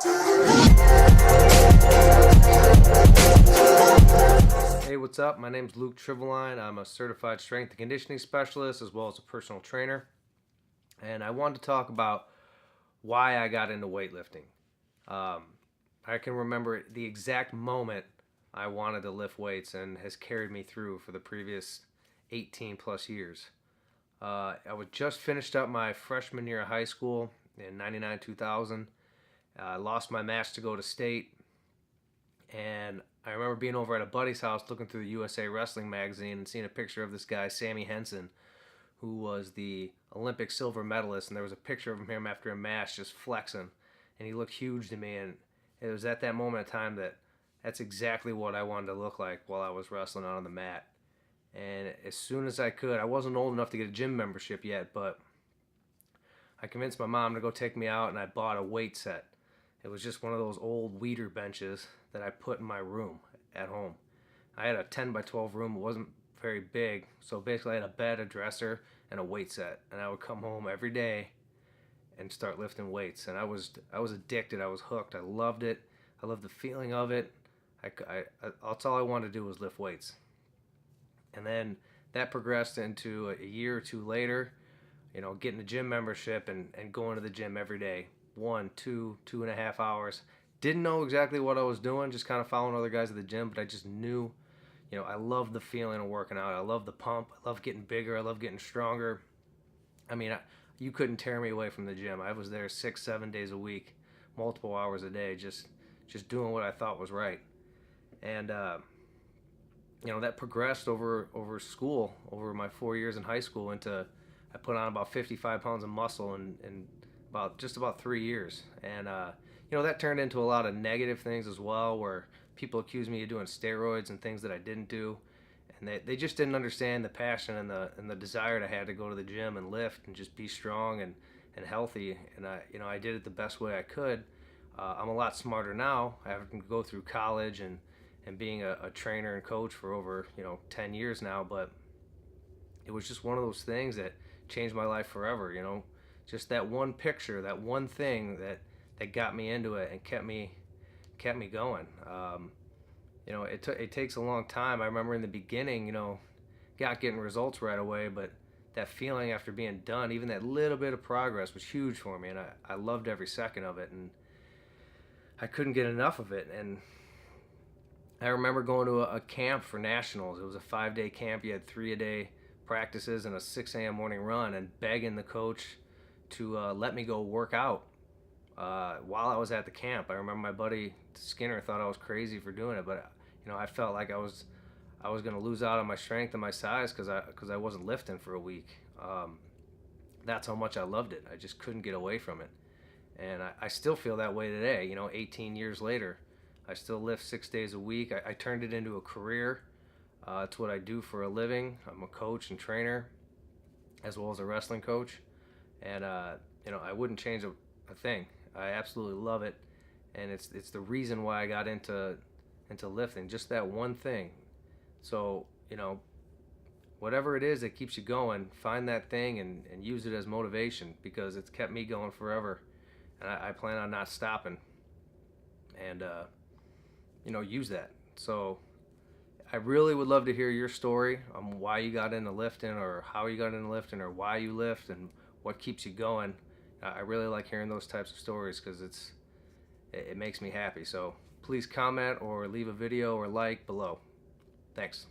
Hey, what's up? My name's Luke Triveline. I'm a certified strength and conditioning specialist as well as a personal trainer. And I wanted to talk about why I got into weightlifting. Um, I can remember the exact moment I wanted to lift weights and has carried me through for the previous 18 plus years. I was just finished up my freshman year of high school in 99 2000. I lost my match to go to state, and I remember being over at a buddy's house looking through the USA Wrestling magazine and seeing a picture of this guy, Sammy Henson, who was the Olympic silver medalist. And there was a picture of him after a match just flexing. And he looked huge to me. And it was at that moment of time that that's exactly what I wanted to look like while I was wrestling out on the mat. And as soon as I could, I wasn't old enough to get a gym membership yet, but I convinced my mom to go take me out and I bought a weight set. It was just one of those old weeder benches that I put in my room at home. I had a 10 by 12 room. It wasn't very big, so basically I had a bed, a dresser, and a weight set. And I would come home every day and start lifting weights. And I was addicted. I was hooked. I loved it. I loved the feeling of it. That's all I wanted to do was lift weights. And then that progressed into a year or two later, getting a gym membership and going to the gym every day. 2.5 hours. Didn't know exactly what I was doing, just kind of following other guys at the gym, but I just knew, I love the feeling of working out. I love the pump. I love getting bigger. I love getting stronger. I mean, you couldn't tear me away from the gym. I was there 6-7 days a week, multiple hours a day, just doing what I thought was right. And that progressed over school, over my 4 years in high school, into I put on about 55 pounds of muscle in about 3 years. And that turned into a lot of negative things as well, where people accused me of doing steroids and things that I didn't do, and they just didn't understand the passion and the desire that I had to go to the gym and lift and just be strong and healthy. And I did it the best way I could. I'm a lot smarter now. I have to go through college and being a trainer and coach for over 10 years now, but it was just one of those things that changed my life forever. Just that one picture, that one thing that got me into it and kept me going. It takes a long time. I remember in the beginning, getting results right away, but that feeling after being done, even that little bit of progress, was huge for me, and I loved every second of it, and I couldn't get enough of it. And I remember going to a camp for nationals. It was a 5-day camp. You had 3-a-day practices and a 6 a.m. morning run, and begging the coach to let me go work out while I was at the camp. I remember my buddy Skinner thought I was crazy for doing it, but I felt like I was going to lose out on my strength and my size because I wasn't lifting for a week. That's how much I loved it. I just couldn't get away from it, and I still feel that way today. 18 years later, I still lift 6 days a week. I turned it into a career. It's what I do for a living. I'm a coach and trainer, as well as a wrestling coach, and I wouldn't change a thing. I absolutely love it, and it's the reason why I got into lifting. Just that one thing. So whatever it is that keeps you going, find that thing and use it as motivation, because it's kept me going forever, and I plan on not stopping. And use that. So I really would love to hear your story on why you got into lifting, or how you got into lifting, or why you lift, and what keeps you going. I really like hearing those types of stories because it makes me happy. So please comment or leave a video or like below. Thanks.